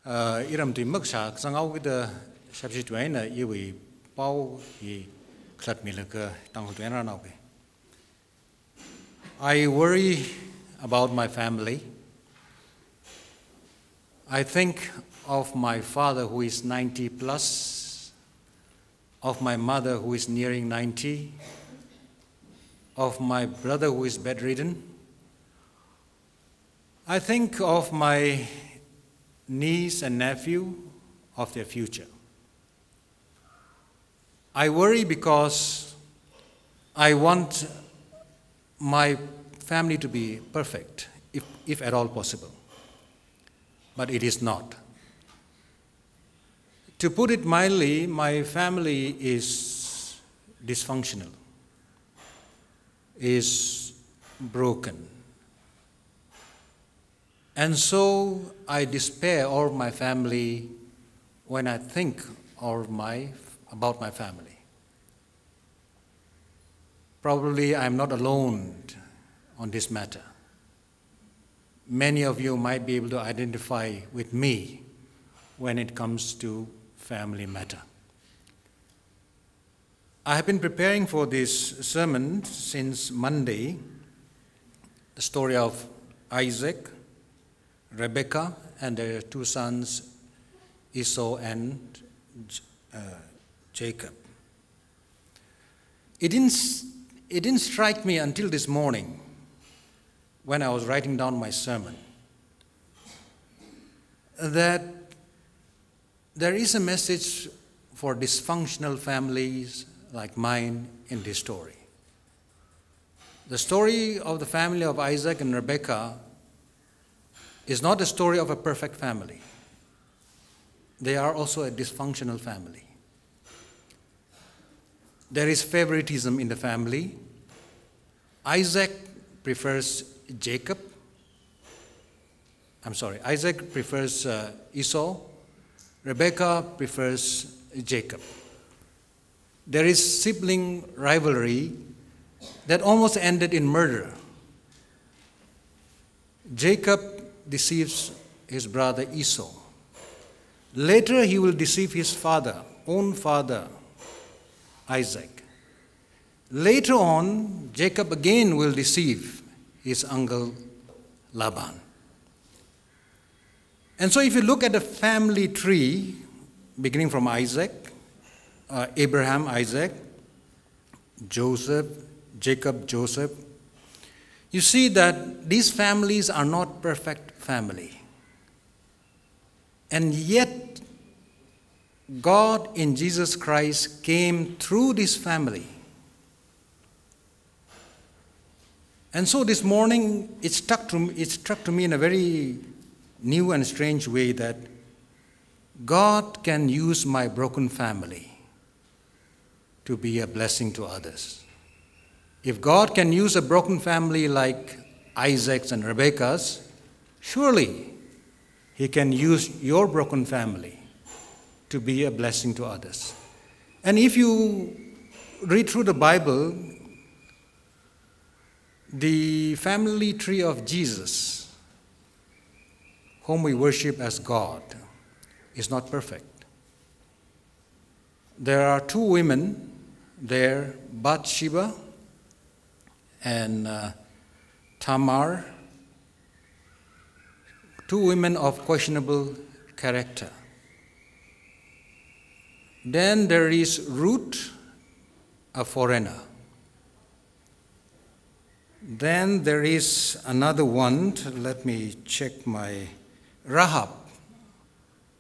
Iram tui muksa sangau gida sabsi tuaina iwi pau I klat milaka Tangkhul tuaina nauke. I worry about my family. I think of my father who is 90 plus, of my mother who is nearing 90, of my brother who is bedridden. I think of my niece and nephew, of their future. I worry because I want my family to be perfect, if at all possible. But it is not. To put it mildly, my family is dysfunctional, is broken. And so I despair of my family when I think about my family. Probably I'm not alone on this matter. Many of you might be able to identify with me when it comes to family matter. I have been preparing for this sermon since Monday, the story of Isaac, Rebekah, and their two sons, Esau and Jacob. It didn't strike me until this morning when I was writing down my sermon that there is a message for dysfunctional families like mine in this story. The story of the family of Isaac and Rebekah is not a story of a perfect family. They are also a dysfunctional family. There is favoritism in the family. Isaac prefers Isaac prefers Esau. Rebekah prefers Jacob. There is sibling rivalry that almost ended in murder. Jacob deceives his brother Esau. Later he will deceive his own father, Isaac. Later on, Jacob again will deceive his uncle Laban. And so if you look at the family tree, beginning from Abraham, Isaac, Joseph, Jacob, Joseph, you see that these families are not perfect family. And yet, God in Jesus Christ came through this family. And so this morning, it struck to me in a very new and strange way that God can use my broken family to be a blessing to others. If God can use a broken family like Isaac's and Rebekah's, surely He can use your broken family to be a blessing to others. And if you read through the Bible, the family tree of Jesus, whom we worship as God, is not perfect. There are two women there, Bathsheba and Tamar, two women of questionable character. Then there is Ruth, a foreigner. Then there is another one, let me check Rahab,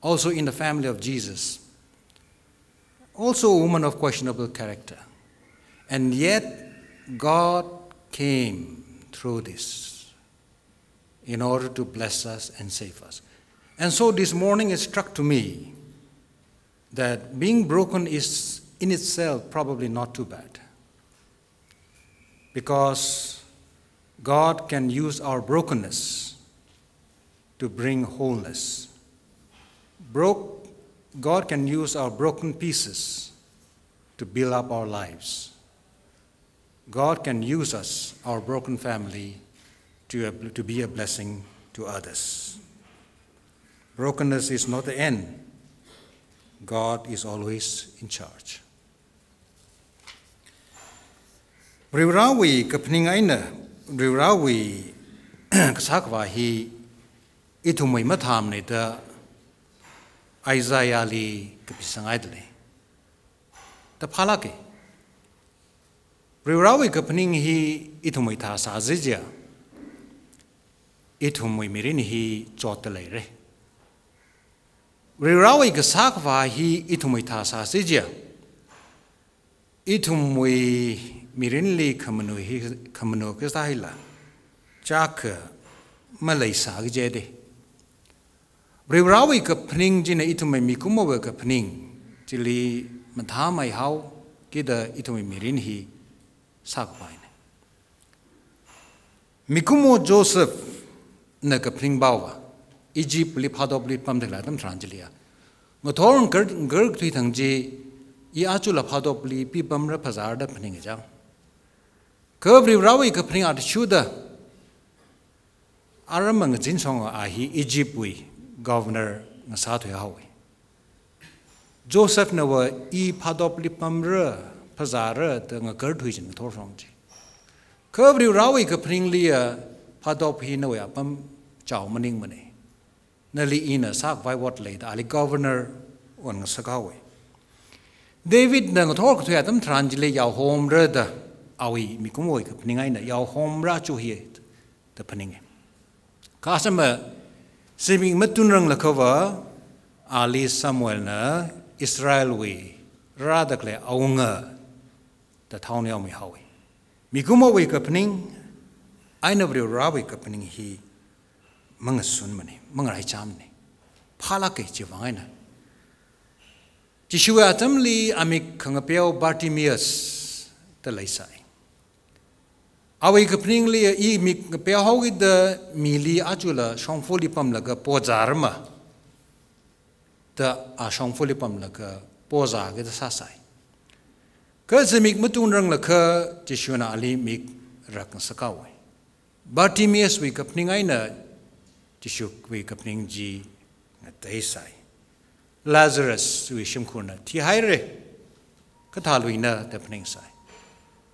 also in the family of Jesus. Also a woman of questionable character. And yet God came through this in order to bless us and save us. And so this morning it struck to me that being broken is in itself probably not too bad, because God can use our brokenness to bring wholeness. God can use our broken pieces to build up our lives. God can use us, our broken family, to be a blessing to others. Brokenness is not the end. God is always in charge. Rirawi kapning aina rirawi kasakwa hi itumay matham ne da Isaiah li kapisangai dle. Da phalake. Rirawi kapning hi itumay tha sazija. Itumay mirin hi chotalay re. Rirawi kasakwa hi itumay tha sazija. Itumay mirin li kamano kasahila. Chaka malay sagjede. Rirawi kapning jina itumay mikumawa kapning jili mathamay how kida itumay mirin hi sakpain. Mikumo Joseph na kapning bawa Egypt li phadop li pamdela tam tranjilia. Ngothorn gerg thui thangji I achula phadop li pi pamra phazar da phning jang. Ka rirawi kapning at shuda aramang jinsong ahi Egypt wi governor nga satwe hawi. Joseph na wa I phadop li pamra phazara da nga gerg thui jin thor song ji. Ka rirawi kapning li phadop hi na wa pam chao maning mane. Na li ina sak vai wat le da ali governor on nga sakawi. David na thor ko atam tranjile yaw home ra da awi mikumoi ka pningai na yaw home ra chu hi da pninge kasama siming matunrang la kova ali Samuel na Israel we ra da kle aunga da thawne yaw mi hawi mikumoi ka pning aina bri rawi ka pning hi mangasun mane mangai cham ne phala ke chiwangai na Jishua atamli amik kangapeo Bartimaeus the laisai. Awi kapning li I mik kapeo hogi the mili ajula shongfuli pam laga pozarma the a shongfuli pam laga poza ge the sasai. Kazimik matunrang laka Jishua ali mik rak sakawi. Bartimaeus wi kapning aina Jishuk wi kapning ji ngataisai. Lazarus wi shimkuna ti haire kathaluina tapning sai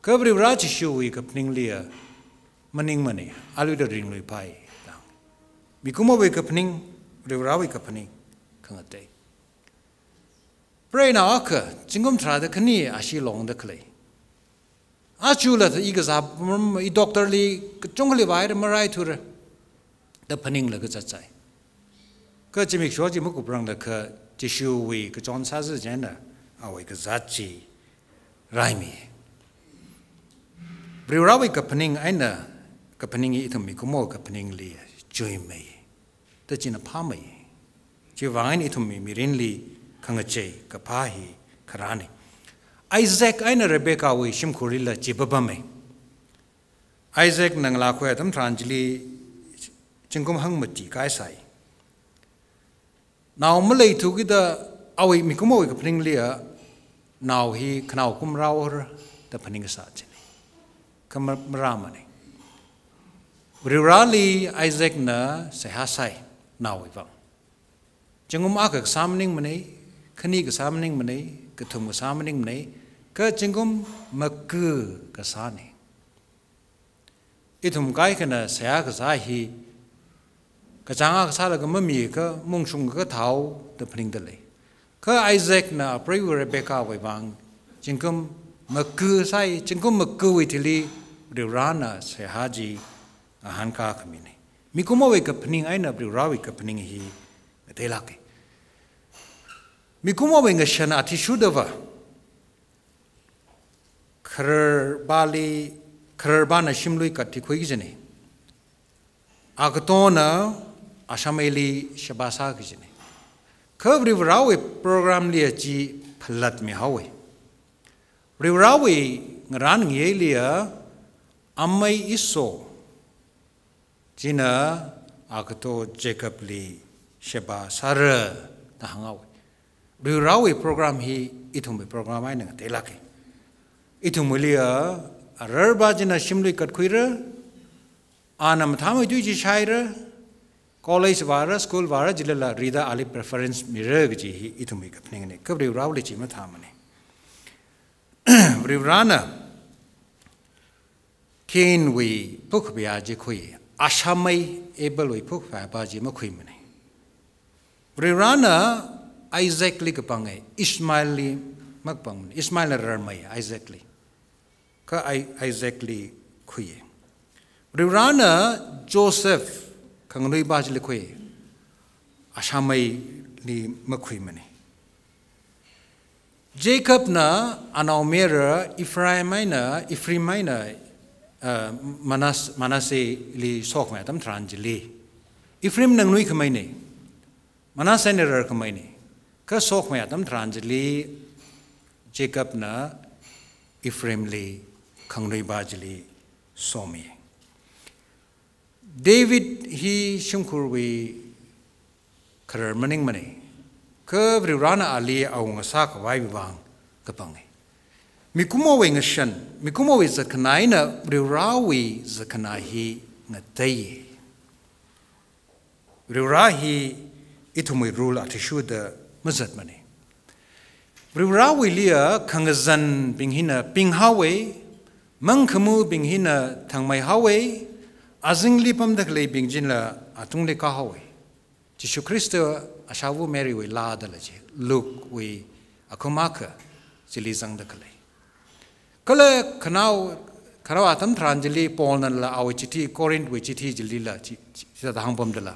kabri rachi shu wi kapning lia maning mane alu da ring lui pai tang mikuma wi kapning rirawi kapning khangate pray na aka jingum tra da khani ashi long da khlei achula the igaza I doctor li chongli bai marai thur da phaning la ga chachai ka chimik shoji muku prang da kha Jishu we ka John says jana awi ka zachi raimi Brirawi kapaning aina kapaning itam mikumo kapaning li joy me ta china phamai jiwain itum mirin li khangache kapahi kharani Isaac aina Rebecca we shimkhurila jibabame Isaac nangla khwe tam tranjili chingkum hangmati kai sai Now Malay took the awi mikumo kapning lia now he knau kum raur the paning sajini. Kamramani. Rirali Isaac na sehasai now we found. Jingum akak summoning money, kanig summoning money, katum summoning money, kajingum maku kasani. Itum gaikana seakasahi. Kacanga sala mami ka mungshung ka tau the pning the lay. Ka Isaac na pray Rebecca way bang. Jinkum maku sai jinkum maku itili rana se haji a hanka kamini. Mikumo way kapning aina rawi kapning hi telake. Mikumo way ngashana atishudava. Kerbali kerbana shimlui katikwizene. Agatona Ashameli Shabasa Gijini. Curve Rivrawi program liachi Palat Mihawi. Rivrawi Ran Yelia Amay Iso Jina Agato Jacob Lee Shaba Sara Tahangawi. Rivrawi program he itumbi program I know Telaki. Itumulia a Rarbajina Shimli Katquira Anam Tamaduji Shire. college vara school vara jilala rida ali preference mirror ji itumi kapning ne kabri rawli chi ma thamane Rivrana Ken we book bia ji khui ashamai able we book ba ji ma khui mane Rivrana Isaac li kapangai Ismail li magpang Ismail ramai Isaac li ka Isaac li khui Rivrana Joseph kangnui ba ji li khui ashamai li ma khui mane Jacob na anaumera Ephraimina Manasseh li sok ma tam tranjili Ephraim nang nui khamai ne Manasseh ne rar khamai ne ka sok ma tam tranjili Jacob na Ephraim li khangnui ba jili somi David he shungkurwi karar maning mane Ke Rivrana ali aung sak wai bang kapangai Mikumo we ngashan Mikumo we zakanai na Rivrawi zakanahi ngatai Rivrahi itumui rule atishu da mazat mane Rivrawi lia kangazan binghina pinghawe mangkamu binghina thangmai hawe azingli pamdakle bingjinla atungle kahawe Jishu Kristo ashawu Mary we la dalaji Luke we akumaka jili zang dakale kala kanau atam tranjili Paul na la awi chiti Corinth we chiti jili la chita hangbom dala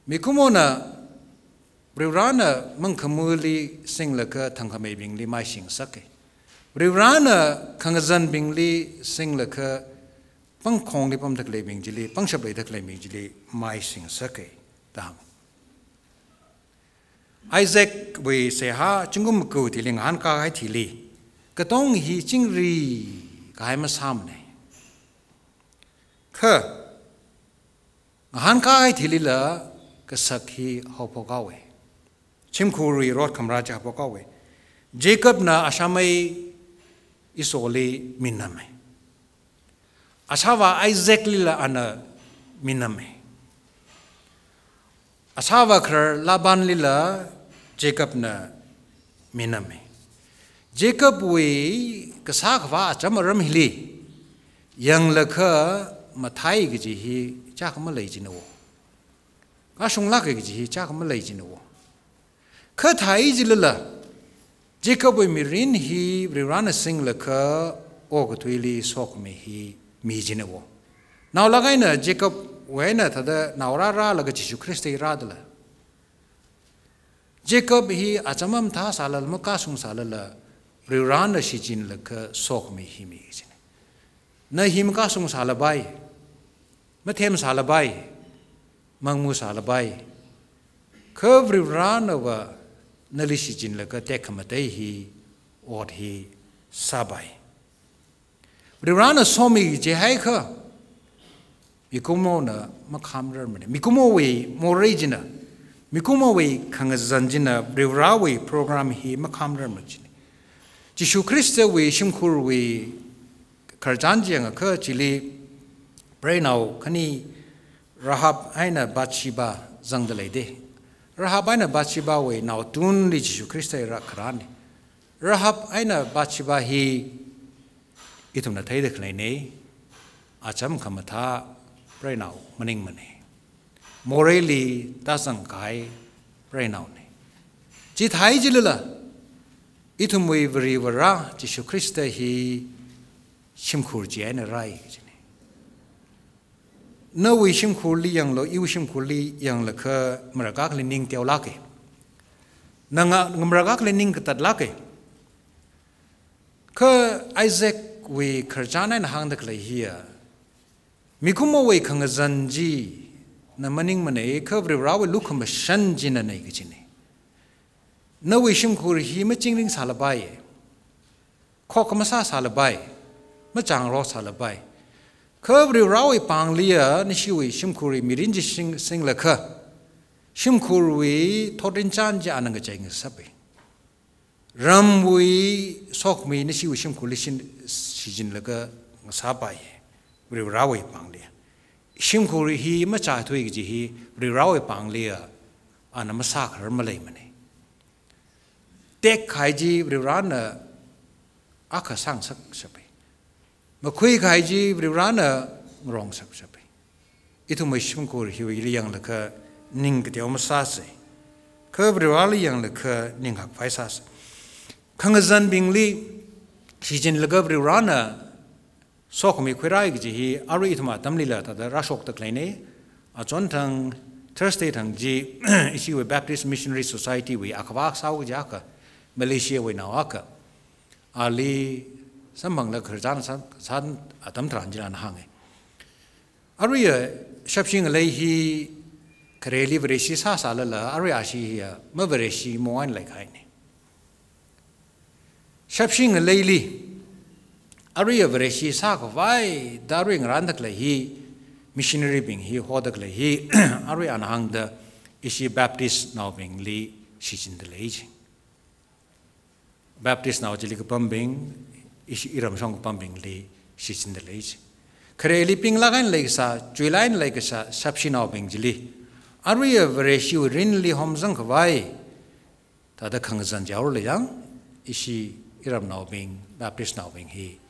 mikumo na Rivrana mangkamuli sing laka thangkame bingli mai sing sake Rivrana kangazan bingli sing laka pangkhong li pam dakle bing jili pangshap le dakle bing jili mai sing sake dang Isaac we say ha chingum ku tiling han ka hai thili katong hi chingri kai ma samne kha han ka hai thili la ka sakhi hopokawe chimkhuri rot khamra cha hopokawe Jacob na ashamai isoli miname ashawa Isaac lila ana miname ashawa khar Laban lila Jacob na miname Jacob we kasak va chamaram hili yang lakha mathai gi hi chak ma lei jino ka sung lak gi hi chak ma lei jino kha thai jilala Jacob we mirin hi Rivrana sing lakha og thuili sok me hi mi jino now lagai na Jacob we na thada naura ra laga Jesu Christ ra dala Jacob he achamam tha salal muka sung salala Rivrana shijin laka sok me hi mi jine na him ka sung salabai mathem salabai mangmu salabai khav Rivrana wa nali shijin laka tekhamate hi od hi sabai Rivrana somi je hai kha mikumo na makhamrar mane mikumo we morejina Mikumo we kangazanjina Rivrawi program hi makamra machini. Jishu Christa we shimkur we karjanjiang ka chili brainau kani Rahab aina Bathsheba zangdalede. Rahab aina Bathsheba we now tun li Jishu Christa rakrani. Rahab aina Bathsheba hi itum na thai dekhlai ne acham kamatha brainau maning mane. Morally doesn't kai right now. Jit hai jilala itum we very vara Jishu Christa hi shimkur jian rai. No we shimkur li yang lo you shimkur li yang laka maragak lining teolake. Nanga maragak lining katat lake. Ka Isaac we karjana na hang daklai here. Mikumo we kangazanji. Na maning mane khavri rawe lukham shan jina nei gijine na wishim khur hi ma chingring salabai khokamasa salabai ma chang ro salabai khavri rawe panglia ni shiwi shimkhuri mirinji sing lakha shimkhuri thotin chan ja anang jai ng sabe ramwi sokmi ni shiwi shimkhuri shin sijin laka sabai ri rawe panglia Shimkuri he macha twig he Rirawe Panglia and a massacre Malay money. Tek Kaiji Rirana Aka sang sapi. Makui Kaiji Rirana wrong sapi. Itu my Shimkuri he really young like a ning the Omasasi. Curve Rirali young like a ning hak paisas. Kangazan Bingli, Shijin Lagabri Rana. So come quirai he ari itma tamlila the rashok the kleine a jontang Thursday tang ji issue Baptist Missionary Society we akwa sau jaka Malaysia we now aka ali samang la khurjan san atam tranjilan hange ari shapsing lei hi kareli vreshi sa salala ari ashi ma vreshi moan like haine shapsing leili Aria Vereshi Sako, why Daring Randakle he missionary being he Hodakle he Aria Hang the Ishi Baptist now being Lee she's in the age. Baptist now Jilica pumping Ishi Iram Song pumping Lee she's in the age. Kare leaping Lagan Lakesa, Julian Lakesa, Sapshi now being Jili. Aria Vereshi Rinli Homzank, why Tada Kangazan Jaurli young Ishi Iram now being Baptist now being he.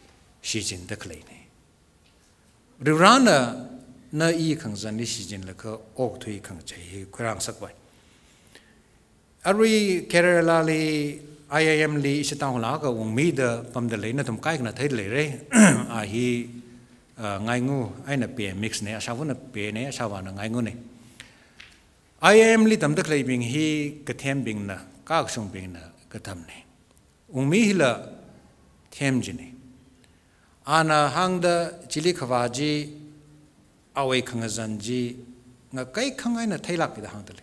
She's in the clay. Rirana na e Kangzan is in like a oak to e Kangjay, Kurang Sakway. Ari Kerala IAM Lee Sitangulaka won't meet the Pamdelena Tom Kaikna Tadley, he Ngangu, I na pay mix ne, Shavana pay ne, Shavana Ngangune. IAM Lee Tam the clay being he, Katem being na, Kakshung being na, Katamne. Umihila Temjini. Ana hang the Chili Kavaji away Kangazanji, Nakai Kangana Tailak with the Hantali.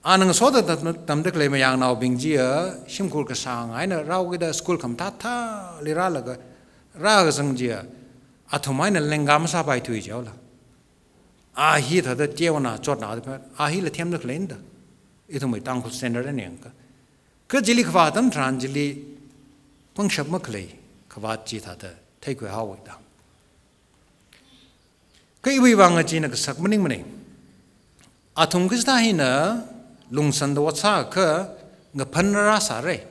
Anang soda that Tamdekle Mayang now being Gia, Shimkulka sang, I know Raw with a school come tata, Liralaga, Ragazangia, Atomina Lengamsa by to each other. Ah, he had the Tiana Jotna, ah, he let him the Glenda. It my Tangkhul standard and Yanka. Kajili Kavatam Tranjili Pungshap Makley, Kavaji Tata. Take we how we down. Kay wang a gina sakmaning money. Atungista hina, lungsan the watsa ka, ngapanara sare.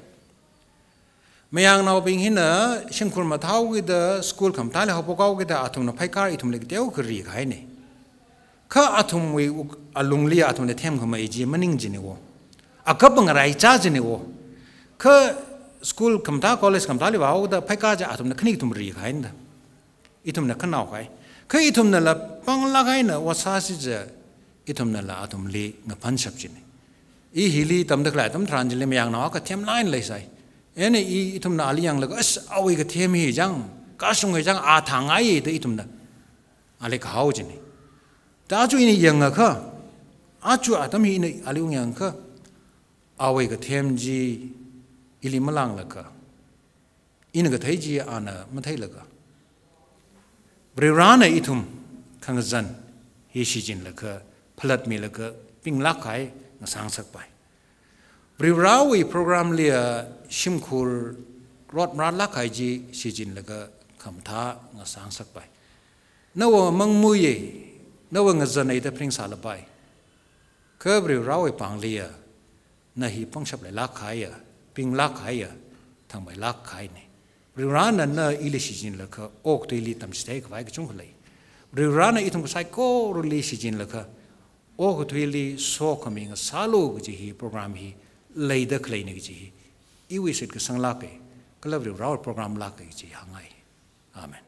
Mayang now being hina, Shimkur Matau with the school come tally hopoko with the atum of Paikar, itum like deo kuri haine. Ka atum we alungli atum the temcomaji maning geniwo. A couple of raicha geniwo. Ka school come to college come to live the Pakaja atom the Knitum rehind. Itum the Kanawai. Kaitum the La Panglagaina was sausage itum the la atom lee the pansapjin. E hili tam the clatum transilim young knock a tem line laysai. Any itum the aliang like us, oh, we get him he young. Kasung young atangai the itum the Alec Haujini. Daju in a younger car. Achu atom in a aliung young car. Oh, we get him G. Ili malang laka. Inaga taiji ana matailaga. Brirana itum Kangazan, he shijin laka, palat mi laka, ping lakai, nasang sakpai. Brirawi program lia Shimkur rot mran lakai ji shijin laka, kamta nasang sakpai. Nawa mang muye, nawa ngazan ay pring salabai. Kabri rawi panglia, nahi pangshap lakai Ping lak haya, tang by lak kaine. Rirana na ilishijin laka, oak to elitam steak, like jungle. Rirana itum psycho relishijin laka, oak to eli so coming a salo he program he lay the clinic he. Iwisit sang lake, Kalabri program lake hangai. Amen.